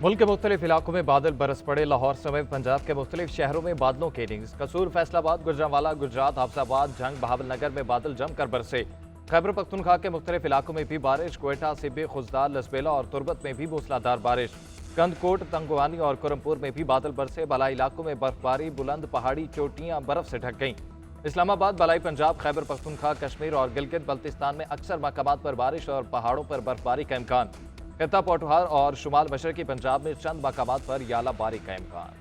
मुल्क के मुख्तलिफ इलाकों में बादल बरस पड़े। लाहौर समेत पंजाब के मुख्तलिफ शहरों में बादलों की इनिंग्स। कसूर, फैसलाबाद, गुजरांवाला, गुजरात, हाफजाबाद, जंग, बहावलनगर में बादल जमकर बरसे। खैबर पख्तूनख्वा के मुख्तलिफ इलाकों में भी बारिश। क्वेटा, सिब्बी, खुजदार, लसबेला और तुरबत में भी मूसलाधार बारिश। कंदकोट, तंगवानी और कुरमपुर में भी बादल बरसे। बलाई इलाकों में बर्फबारी, बुलंद पहाड़ी चोटियां बर्फ से ढक गईं। इस्लामाबाद, बलाई पंजाब, खैबर पख्तूनख्वा, कश्मीर और गिलगित बल्तिस्तान में अक्सर मकामात पर बारिश और पहाड़ों पर बर्फबारी का इम्कान। खित्ता पोठहार और शुमाल मशरकी पंजाब में चंद मकामात पर यालाबारी का इम्कान।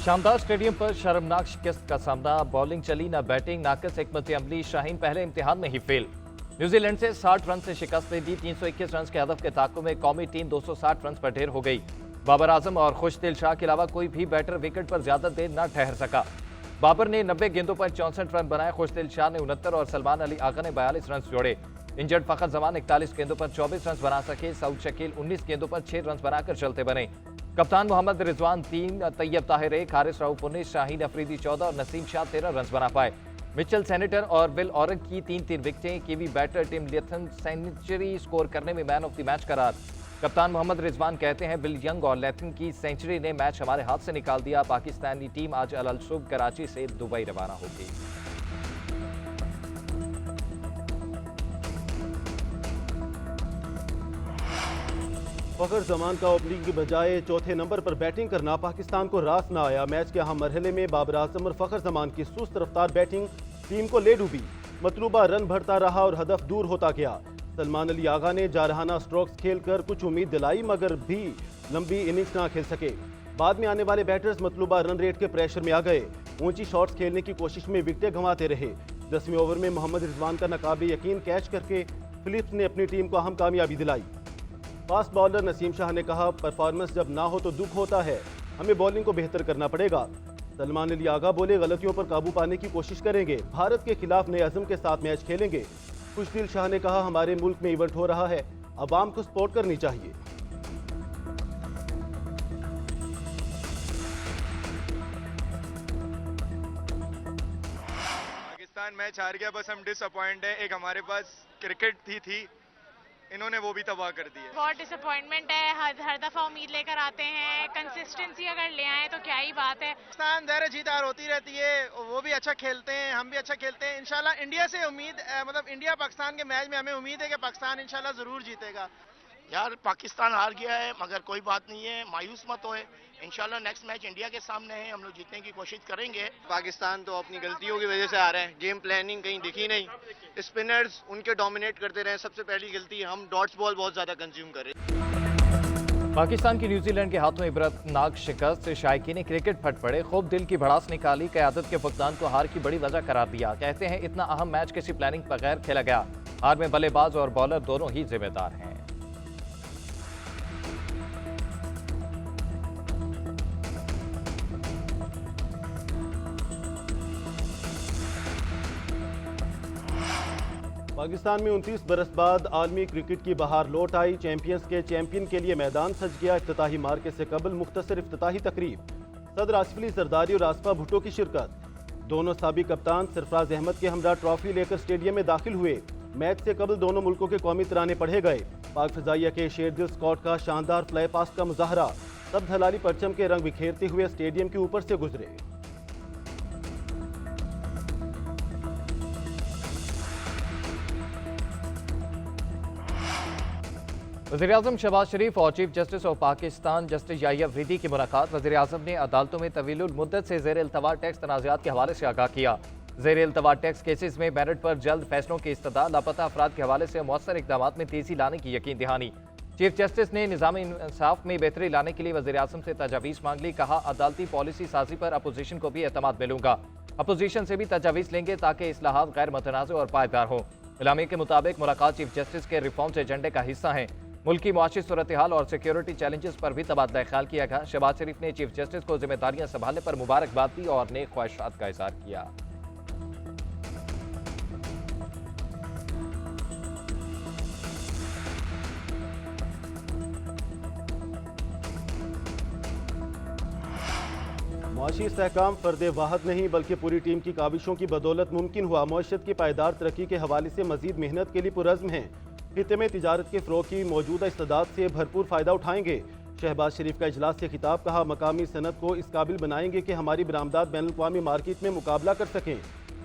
शानदार स्टेडियम पर शर्मनाक शिकस्त का सामना। बॉलिंग चली न बैटिंग, नाकस हिकमत अमली। शाहीन पहले इम्तिहान में ही फेल। न्यूजीलैंड से 60 रन से शिकस्त दे दी। 321 रन के हदफ के ताक़ुब में कौमी टीम 260 रन पर ढेर हो गई। बाबर आजम और खुशदिल शाह के अलावा कोई भी बैटर विकेट पर ज्यादा देर न ठहर सका। बाबर ने 90 गेंदों पर 64 रन बनाए। खुशदिल शाह ने 69 और सलमान अली आगा ने 42 रन जोड़े। इंजर्ड फखर जमान 41 गेंदों पर 24 रन बना सके। सऊद शकील 19 गेंदों पर 6 रन बनाकर चलते बने। कप्तान मोहम्मद रिजवान 3, तैयब ताहिर 1, हारिस राऊफ 19, शाहीन अफरीदी 14 और नसीम शाह 13 रन बना पाए। मिचेल सेनेटर और विल ऑरेंज की 3-3 विकेटें। कीवी बैटर टिम लेथन सेंचुरी स्कोर करने में मैन ऑफ द मैच करार। कप्तान मोहम्मद रिजवान कहते हैं, बिल यंग और लेथन की सेंचुरी ने मैच हमारे हाथ से निकाल दिया। पाकिस्तानी टीम आज अल सुब कराची से दुबई रवाना होगी। फखर जमान का ओपनिंग की बजाय चौथे नंबर पर बैटिंग करना पाकिस्तान को रास न आया। मैच के अहम मरहले में बाबर आजम और फखर जमान की सुस्त रफ्तार बैटिंग टीम को ले डूबी। मतलूबा रन बढ़ता रहा और हदफ दूर होता गया। सलमान अली आगा ने जारहाना स्ट्रोक्स खेलकर कुछ उम्मीद दिलाई, मगर भी लंबी इनिंग्स ना खेल सके। बाद में आने वाले बैटर्स मतलूबा रन रेट के प्रेशर में आ गए। ऊंची शॉट्स खेलने की कोशिश में विकेटें गंवाते रहे। 10वें ओवर में मोहम्मद रिजवान का नाकाबिल यकीन कैच करके फिलिप्स ने अपनी टीम को अहम कामयाबी दिलाई। फास्ट बॉलर नसीम शाह ने कहा, परफॉर्मेंस जब ना हो तो दुख होता है, हमें बॉलिंग को बेहतर करना पड़ेगा। सलमान अली आगा बोले, गलतियों पर काबू पाने की कोशिश करेंगे, भारत के खिलाफ नए अज़म के साथ मैच खेलेंगे। खुशदिल शाह ने कहा, हमारे मुल्क में इवेंट हो रहा है, अवाम को सपोर्ट करनी चाहिए। पाकिस्तान मैच हार गया, बस हम डिसअपॉइंट है। एक हमारे पास क्रिकेट थी इन्होंने वो भी तबाह कर दी है। बहुत डिसअपॉइंटमेंट है। हर दफा उम्मीद लेकर आते हैं, कंसिस्टेंसी अगर ले आए तो क्या ही बात है। पाकिस्तान ज़ाहिर जीत हार होती रहती है, वो भी अच्छा खेलते हैं, हम भी अच्छा खेलते हैं। इंशाल्लाह इंडिया से उम्मीद मतलब इंडिया पाकिस्तान के मैच में हमें उम्मीद है कि पाकिस्तान इंशाल्लाह जरूर जीतेगा। यार पाकिस्तान हार गया है, मगर कोई बात नहीं है, मायूस मत होए। इंशाल्लाह नेक्स्ट मैच इंडिया के सामने है, हम लोग जीतने की कोशिश करेंगे। पाकिस्तान तो अपनी गलतियों की वजह से आ रहे हैं, गेम प्लानिंग कहीं दिखी नहीं, स्पिनर्स उनके डोमिनेट करते रहे। सबसे पहली गलती, हम डॉट्स बॉल बहुत ज्यादा कंज्यूम कर रहे हैं। पाकिस्तान की न्यूजीलैंड के हाथों इबरतनाक शिकस्त से शायकीन क्रिकेट फट पड़े। खूब दिल की भड़ास निकाली। क़यादत के फुकदान को हार की बड़ी वजह करार दिया। कहते हैं, इतना अहम मैच किसी प्लानिंग बगैर खेला गया। हार में बल्लेबाज और बॉलर दोनों ही जिम्मेदार हैं। पाकिस्तान में 29 बरस बाद आलमी क्रिकेट की बहार लौट आई। चैंपियंस के चैंपियन के लिए मैदान सज गया। इफ्तिताही मार्के से कबल मुख्तसर इफ्तिताही तकरीब। सदर आसिफ अली जरदारी और आसफा भुट्टो की शिरकत। दोनों साबिक कप्तान सरफराज अहमद के हमरा ट्रॉफी लेकर स्टेडियम में दाखिल हुए। मैच से कबल दोनों मुल्कों के कौमी तराने पढ़े गए। पाक फिजाइया के शेरदिल स्कॉट का शानदार फ्लाई पास्ट का मुजाहरा। सब हलाली परचम के रंग बिखेरते हुए स्टेडियम के ऊपर से गुजरे। वज़ीर-ए-आज़म शहबाज शरीफ और chief justice of Pakistan justice Yahya Afridi की मुलाकात। वज़ीर-ए-आज़म ने अदालतों में तवीलुल मुद्दत से ज़ेर इल्तवा टैक्स तनाज़ात के हवाले से आगाह किया। ज़ेर इल्तवा टैक्स केसेस में मेरिट पर जल्द फैसलों की इस्तदा। लापता अफराद के हवाले से मौसर इक़दाम में तेज़ी लाने की यकीन दहानी। चीफ जस्टिस ने निज़ाम इंसाफ में बेहतरी लाने के लिए वज़ीर-ए-आज़म से तजावीज़ मांग ली। कहा, अदालती पॉलिसी साजी पर अपोजिशन को भी एतमाद मिलूंगा। अपोजिशन से भी तजावीज़ लेंगे ताकि इस्लाहात गैर मुतनाज़ और पायदार हों। इलामी के मुताबिक मुलाकात चीफ जस्टिस के रिफॉर्म्स एजेंडे का हिस्सा है। मुल्की मुआशी सूरत हाल और सिक्योरिटी चैलेंजेस पर भी तबादला ख्याल किया गया। शहबाज शरीफ ने चीफ जस्टिस को जिम्मेदारियां संभालने पर मुबारकबाद दी और नेक ख्वाहिशात का इज़हार किया। मुआशी इस्तेहकाम फर्द वाहद नहीं बल्कि पूरी टीम की काविशों की बदौलत मुमकिन हुआ। मईशत की पायदार तरक्की के हवाले से मजीद मेहनत के लिए पुरज़्म हैं। खित्ते में तिजारत के फ़रोग़ की मौजूदा इस्तेदाद से भरपूर फ़ायदा उठाएंगे। शहबाज शरीफ का इजलास से खिताब, कहा मकामी सनत को इस काबिल बनाएंगे कि हमारी बरामदात बैनुल-अक़वामी मार्केट में मुकाबला कर सकें।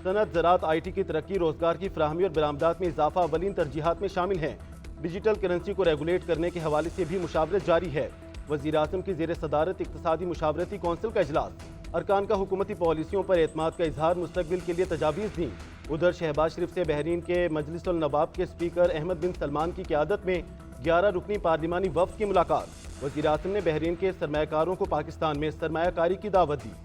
सनत, ज़राअत, IT की तरक्की, रोज़गार की फराहमी और बरामदात में इजाफा अवलीन तरजीहात में शामिल हैं। डिजिटल करेंसी को रेगुलेट करने के हवाले से भी मुशावरत जारी है। वज़ीर आज़म की ज़ेर सदारत इक़्तिसादी मुशावरती कौंसिल का इजलास, अरकान का हुकूमती पॉलिसियों पर एतमाद का इजहार, मुस्तक़बिल के लिए तजावीज़ दी। उधर शहबाज शरीफ से बहरीन के मजलिसुल नवाब के स्पीकर अहमद बिन सलमान की क़यादत में 11 रुकनी पार्लिमानी वफ़द की मुलाकात। वज़ीर आज़म ने बहरीन के सरमायाकारों को पाकिस्तान में सरमायाकारी की दावत दी।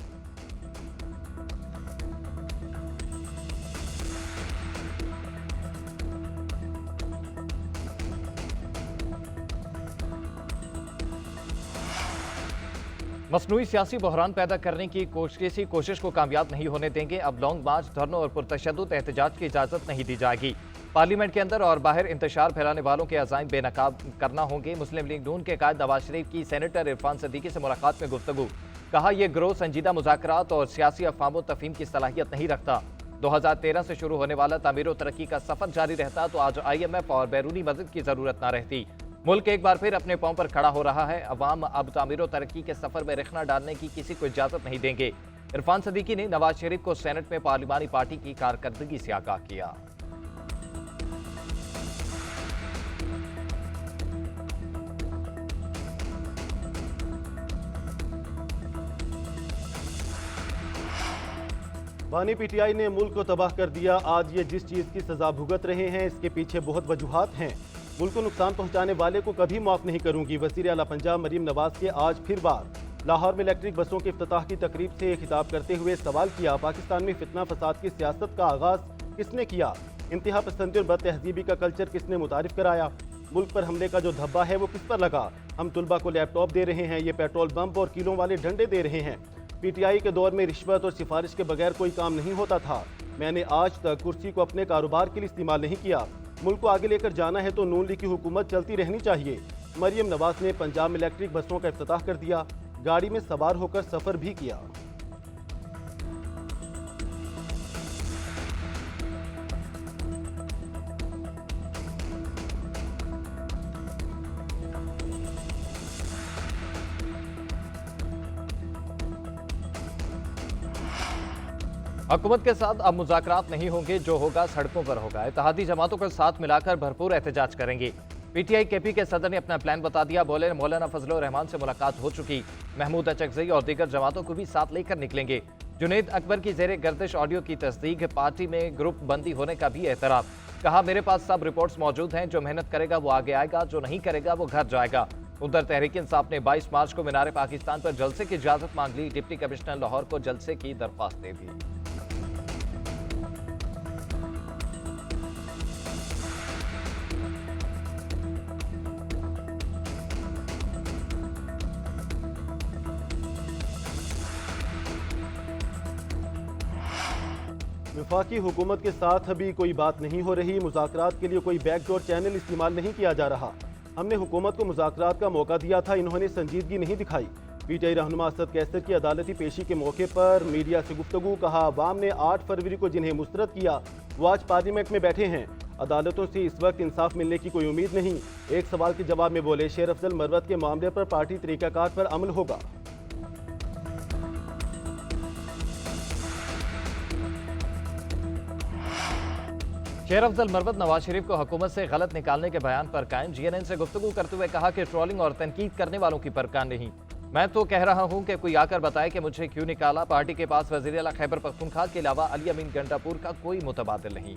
मसनूई सियासी बहरान पैदा करने की कोशिश को कामयाब नहीं होने देंगे। अब लॉन्ग मार्च, धरनों और पुरतशद्दुद एहतजाज की इजाज़त नहीं दी जाएगी। पार्लियामेंट के अंदर और बाहर इंतशार फैलाने वालों के अज़ाइम बेनकाब करना होंगे। मुस्लिम लीग नून के कायद नवाज शरीफ की सेनेटर इरफान सदीकी से मुलाकात में गुफ्तगू, कहा यह गिरोह संजीदा मुज़ाकरात और सियासी अफ़हाम तफ़हीम की सलाहियत नहीं रखता। 2013 से शुरू होने वाला तामीर व तरक्की का सफ़र जारी रहता तो आज IMF और बैरूनी मदद की ज़रूरत न रहती। मुल्क एक बार फिर अपने पांव पर खड़ा हो रहा है। अवाम अब तामीर व तरक्की के सफर में रखना डालने की किसी को इजाजत नहीं देंगे। इरफान सदीकी ने नवाज शरीफ को सेनेट में पार्लिमानी पार्टी की कारकर्दगी से आगाह किया। बानी PTI ने मुल्क को तबाह कर दिया। आज ये जिस चीज़ की सजा भुगत रहे हैं इसके पीछे बहुत वजूहात हैं। मुल्क को नुकसान पहुंचाने वाले को कभी माफ नहीं करूंगी। वज़ीर आला पंजाब मरीम नवाज के आज फिर बार लाहौर में इलेक्ट्रिक बसों के इफ्तिताह की तकरीब से खिताब करते हुए सवाल किया, पाकिस्तान में फितना फसाद की सियासत का आगाज किसने किया? इंतहा पसंदी और बदतहजीबी का कल्चर किसने मुतारिफ कराया? मुल्क पर हमले का जो धब्बा है वो किस पर लगा? हम तुलबा को लैपटॉप दे रहे हैं, ये पेट्रोल बम और किलों वाले डंडे दे रहे हैं। PTI के दौर में रिश्वत और सिफारिश के बगैर कोई काम नहीं होता था। मैंने आज तक कुर्सी को अपने कारोबार के लिए इस्तेमाल नहीं किया। मुल्क को आगे लेकर जाना है तो नून लीग की हुकूमत चलती रहनी चाहिए। मरियम नवाज ने पंजाब में इलेक्ट्रिक बसों का इफ्तिताह कर दिया, गाड़ी में सवार होकर सफर भी किया। हुकूमत के साथ अब मुज़ाकरात नहीं होंगे, जो होगा सड़कों पर होगा। इत्तेहादी जमातों को साथ मिलाकर भरपूर एहतजाज करेंगे। PTI KP के सदर ने अपना प्लान बता दिया। बोले मौलाना फजल रहमान से मुलाकात हो चुकी, महमूद अचकज़ई और दीगर जमातों को भी साथ लेकर निकलेंगे। जुनैद अकबर की ज़ेरे गर्दिश ऑडियो की तस्दीक, पार्टी में ग्रुप बंदी होने का भी एतराफ़। कहा मेरे पास सब रिपोर्ट्स मौजूद हैं, जो मेहनत करेगा वो आगे आएगा, जो नहीं करेगा वो घर जाएगा। उधर तहरीक इंसाफ ने 22 मार्च को मीनार पाकिस्तान पर जलसे की इजाज़त मांग ली। डिप्टी कमिश्नर लाहौर को जलसे की दरख्वास्त दे दी। वफाकी हुकूमत के साथ अभी कोई बात नहीं हो रही। मुज़ाकरात के लिए कोई बैकडोर चैनल इस्तेमाल नहीं किया जा रहा। हमने हुकूमत को मुज़ाकरात का मौका दिया था, इन्होंने संजीदगी नहीं दिखाई। PTI रहनुमा असद कैसर की अदालती पेशी के मौके पर मीडिया से गुफ्तगू, कहा अवाम ने 8 फरवरी को जिन्हें मुस्तरद किया वो आज पार्लियामेंट में बैठे हैं। अदालतों से इस वक्त इंसाफ मिलने की कोई उम्मीद नहीं। एक सवाल के जवाब में बोले शेर अफजल मरवत के मामले पर पार्टी तरीकाकार पर अमल होगा। शेर अफजल मरवत नवाज शरीफ को हुकूमत से गलत निकालने के बयान पर कायम। GNN से गुफ्तगू करते हुए कहा कि ट्रोलिंग और तनकीद करने वालों की परकान नहीं। मैं तो कह रहा हूं कि कोई आकर बताए कि मुझे क्यों निकाला। पार्टी के पास वज़ीर आला खैबर पख्तूनख्वा के अलावा अली अमीन गंडापुर का कोई मुतबादिल नहीं।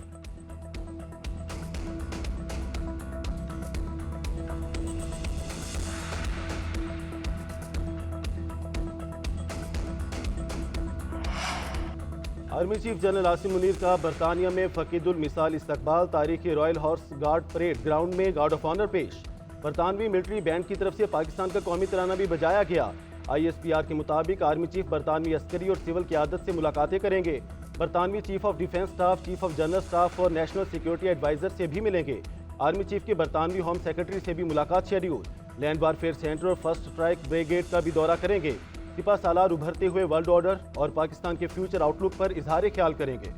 Army chief general Asim Munir का बरतानिया में फकीदुल मिसाल इस्तकबाल। तारीखी royal horse guard parade ground में गार्ड ऑफ ऑनर पेश। बरतानवी मिलिट्री बैंड की तरफ से पाकिस्तान का कौमी तराना भी बजाया गया। ISPR के मुताबिक आर्मी चीफ बरतानवी अस्करी और सिविल क़यादत से मुलाकातें करेंगे। बरतानवी chief of defence staff, chief of general staff और नेशनल सिक्योरिटी एडवाइजर से भी मिलेंगे। आर्मी चीफ के बरतानवी होम सेक्रेटरी से भी मुलाकात शेड्यूल। लैंड वारफेयर सेंटर और फर्स्ट स्ट्राइक ब्रिगेड का भी दौरा करेंगे। सिपा सालार उभरते हुए वर्ल्ड ऑर्डर और पाकिस्तान के फ्यूचर आउटलुक पर इजहार ख्याल करेंगे।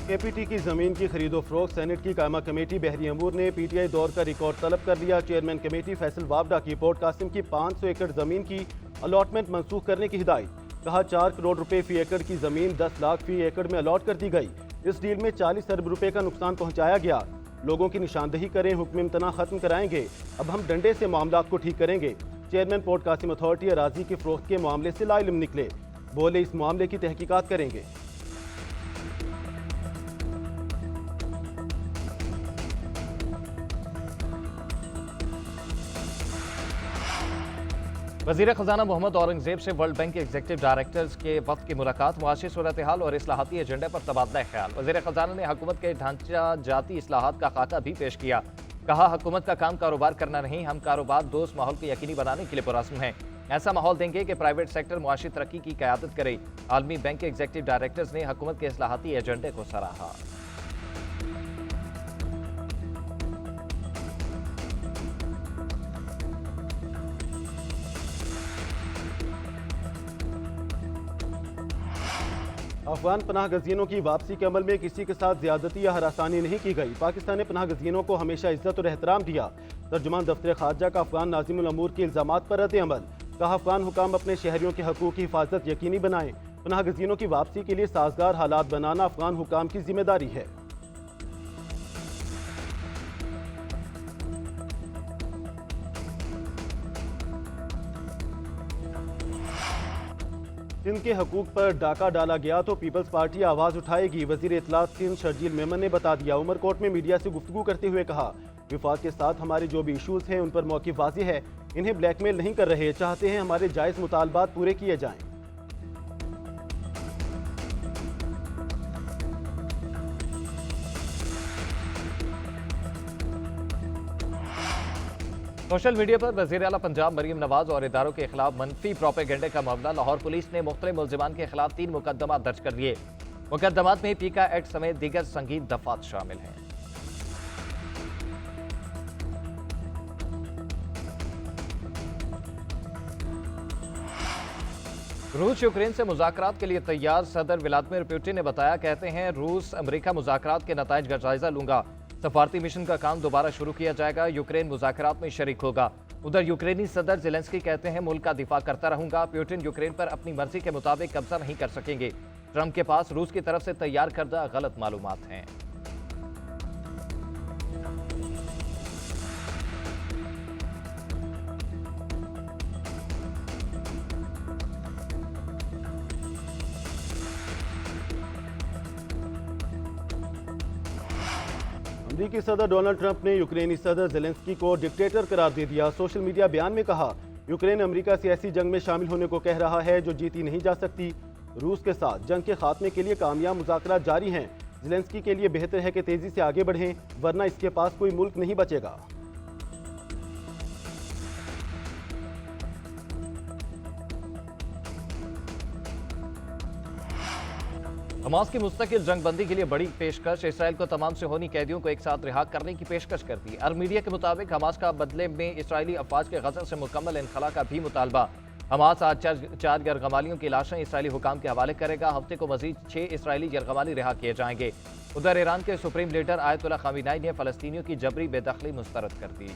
केपीटी की जमीन की खरीदो फरोख्त सेनेट की कायमा कमेटी बहरी अमूर ने पीटीआई दौर का रिकॉर्ड तलब कर लिया। चेयरमैन कमेटी फैसल वावडा की पोर्ट कासिम की 500 एकड़ जमीन की अलॉटमेंट मंसूख करने की हिदायत। कहा 4 करोड़ रुपए फी एकड़ की जमीन 10 लाख फी एकड़ में अलॉट कर दी गई। इस डील में 40 अरब रुपए का नुकसान पहुंचाया गया। लोगों की निशानदेही करें, हुक्म इम्तना खत्म कराएंगे, अब हम डंडे से मामला को ठीक करेंगे। चेयरमैन पोर्ट कासिम अथॉरिटी अराजी की फरोख्त के मामले से लाइलम निकले, बोले इस मामले की तहकीकात करेंगे। वज़ीर ख़ज़ाना मोहम्मद औरंगज़ेब से वर्ल्ड बैंक के एग्जीक्यूटिव डायरेक्टर्स के वक्त की मुलाकात, मुआशी सूरत हाल और इस्लाहाती एजेंडे पर तबादला ख्याल। वज़ीर ख़ज़ाना ने हुकूमत के ढांचा जाती इस्लाहात का खाका भी पेश किया। कहा हुकूमत का काम कारोबार करना नहीं, हम कारोबार दोस्त माहौल को यकीनी बनाने के लिए पुरज़्म हैं। ऐसा माहौल देंगे कि प्राइवेट सेक्टर मुआशी तरक्की की क़यादत करे। आलमी बैंक के एग्जीक्यूटिव डायरेक्टर्स ने हुकूमत के इस्लाहाती एजेंडे को सराहा। अफगान पनाह गज़ीनों की वापसी के अमल में किसी के साथ ज्यादती या हरासानी नहीं की गई। पाकिस्तान ने पनाह गज़ीनों को हमेशा इज्जत और एहतराम दिया। तर्जुमान दफ्तर खारजा का अफगान नाज़िमुल अमूर के इल्जामात पर रद्द अमल। कहा अफगान हुकाम अपने शहरियों के हकूक़ की हिफाजत यकीनी बनाएं। पनाह गज़ीनों की वापसी के लिए साजगार हालात बनाना अफगान हुकाम की जिम्मेदारी है। सिंध के हकूक पर डाका डाला गया तो पीपल्स पार्टी आवाज उठाएगी। वजीर इत्तलात सिंध शर्जील मेमन ने बता दिया। उमरकोट में मीडिया से गुफ्तगू करते हुए कहा विफाक के साथ हमारे जो भी इशूज हैं उन पर मौक़िफ़ वाज़ेह है, इन्हें ब्लैकमेल नहीं कर रहे, चाहते हैं हमारे जायज़ मुतालबात पूरे किए जाएं। सोशल मीडिया पर वज़ीर आला पंजाब मरीम नवाज और इदारों के खिलाफ मनफी प्रोपेगेंडे का मामला। लाहौर पुलिस ने मुख्तलिफ मुल्ज़िमान के खिलाफ 3 मुकदमा दर्ज कर लिए। मुकदमात में पीका एक्ट समेत दीगर संगीन दफात शामिल हैं। रूस यूक्रेन से मुज़ाकरात के लिए तैयार। सदर व्लादिमीर पुतिन ने बताया, कहते हैं रूस अमेरिका मुज़ाकरात के नताइज का जायजा लूंगा। सफारती मिशन का काम दोबारा शुरू किया जाएगा। यूक्रेन मुज़ाकरात में शरीक होगा। उधर यूक्रेनी सदर ज़ेलेंस्की कहते हैं मुल्क का दिफा करता रहूंगा। पुतिन यूक्रेन पर अपनी मर्जी के मुताबिक कब्जा नहीं कर सकेंगे। ट्रंप के पास रूस की तरफ से तैयार करदा गलत मालूमात हैं। अमेरिकी सदर डोनाल्ड ट्रंप ने यूक्रेनी सदर ज़ेलेंस्की को डिक्टेटर करार दे दिया। सोशल मीडिया बयान में कहा यूक्रेन अमेरिका से ऐसी जंग में शामिल होने को कह रहा है जो जीती नहीं जा सकती। रूस के साथ जंग के खात्मे के लिए कामयाब मुज़ाकरात जारी हैं। ज़ेलेंस्की के लिए बेहतर है कि तेजी से आगे बढ़ें, वरना इसके पास कोई मुल्क नहीं बचेगा। हमास की मुस्तकिल जंगबंदी के लिए बड़ी पेशकश। इसराइल को तमाम से होनी कैदियों को एक साथ रिहा करने की पेशकश कर दी। अरब मीडिया के मुताबिक हमास का बदले में इसराइली अफवाज के गज़ा से मुकम्मल इनखला का भी मुतालबा। हमास आज 4 यरगमालियों की लाशें इसराइली हुकाम के हवाले करेगा। हफ्ते को मजीद 6 इसराइली यरगमाली रिहा किए जाएंगे। उधर ईरान के सुप्रीम लीडर आयतुल्लाह खामेनी ने फ़लस्तीनियों की जबरी बेदखली मुस्तरद कर दी।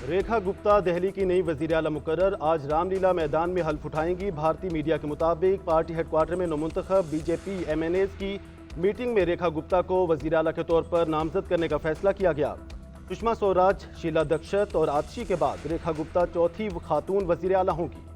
रेखा गुप्ता दिल्ली की नई वज़ीर आला मुकर्रर आज रामलीला मैदान में हल्फ उठाएंगी। भारतीय मीडिया के मुताबिक पार्टी हेडक्वार्टर में नौमुंतखब बीजेपी MNAs की मीटिंग में रेखा गुप्ता को वज़ीर आला के तौर पर नामजद करने का फैसला किया गया। सुषमा स्वराज, शीला दीक्षित और आतिशी के बाद रेखा गुप्ता चौथी खातून वज़ीर आला होंगी।